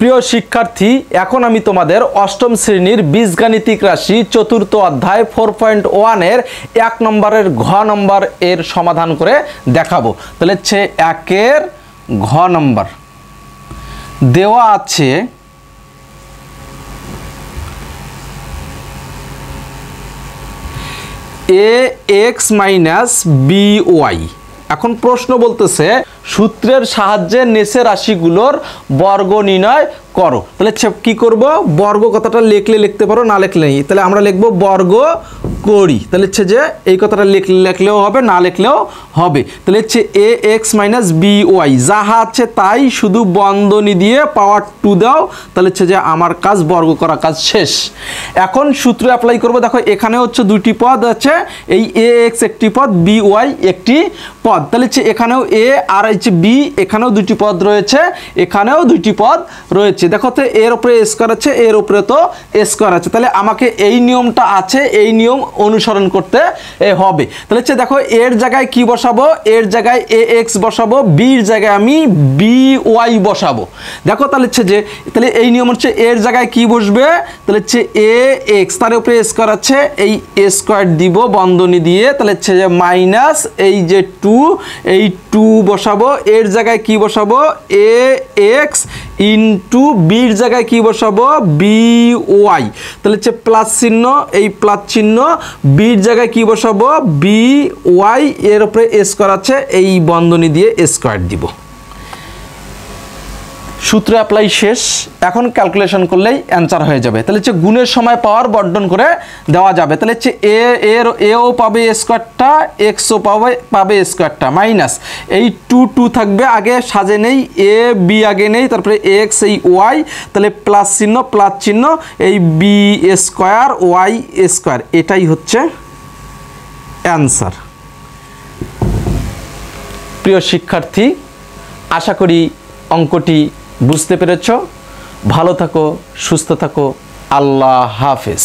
প্রিয় শিক্ষার্থী, এখন আমি তোমাদের অষ্টম শ্রেণীর বীজগাণিতিক রাশি চতুর্থ অধ্যায় 4.1 এর 1 নম্বরের ঘ নম্বর এর সমাধান করে দেখাবো। তাহলে হচ্ছে 1 এর ঘ নম্বর দেওয়া আছে ax - by। এখন প্রশ্ন বলতেছে সূত্রের সাহায্যে নিচের রাশিগুলোর বর্গ নির্ণয় করো। তাহলে কি করব, বর্গ কথাটা লিখতে পারো, না লিখলে নেই। তাহলে আমরা লিখব বর্গ করি। তাহলে যে এই কথাটা লিখলেও হবে, না লিখলেও হবে। তাহলে ax - by যাহা আছে তাই, শুধু বন্ধনী দিয়ে পাওয়ার 2 দাও। তাহলে যে আমার কাজ বর্গ করা কাজ শেষ। এখন সূত্র অ্যাপ্লাই করব। দেখো এখানে হচ্ছে দুটি পদ আছে, এই ax একটি পদ, by একটি পদ। তাহলে এখানেও a আর b, এখানেও দুটি পদ রয়েছে, এখানেও দুটি পদ রয়েছে। দেখো তো এর উপরে স্কয়ার আছে, এর উপরে তো স্কয়ার আছে। তাহলে আমাকে এই নিয়মটা আছে, এই নিয়ম অনুসরণ করতে হবে। তাহলে দেখো এর জায়গায় কি বসাবো, এর জায়গায় ax বসাবো, বির জায়গায় আমি by বসাবো। দেখো তাহলে তাহলে এই নিয়ম হচ্ছে এর জায়গায় কি বসবে, তাহলে ax, তার উপরে স্কয়ার আছে, এই স্কয়ার দিব বন্ধনী দিয়ে। তাহলে যে মাইনাস এই যে 2, এই 2 বসাবো। এর জায়গায় কি বসাবো, ax ইন্টু বির জায়গায় কি বসাবো, by। তাহলে প্লাস চিহ্ন, এই প্লাস চিহ্ন, বির জায়গায় কি বসাবো, by, এর উপরে স্কয়ার আছে, এই বন্ধনী দিয়ে স্কয়ার দিব। সূত্র অ্যাপ্লাই শেষ। এখন ক্যালকুলেশন করলেই অ্যান্সার হয়ে যাবে। তাহলে গুণের সময় পাওয়ার বর্ধন করে দেওয়া যাবে। তাহলে এও পাবে স্কয়ারটা, এক্সও পাবে স্কয়ারটা, মাইনাস এই 2 থাকবে, আগে সাজে নেই, এ বি আগে নেই, তারপরে এক্স, এই ওয়াই, তাহলে প্লাস চিহ্ন, প্লাস চিহ্ন, এই বি স্কয়ার, ওয়াই স্কয়ার, এটাই হচ্ছে অ্যান্সার। প্রিয় শিক্ষার্থী, আশা করি অঙ্কটি বুঝতে পেরেছ। ভালো থাকো, সুস্থ থাকো। আল্লাহ হাফেজ।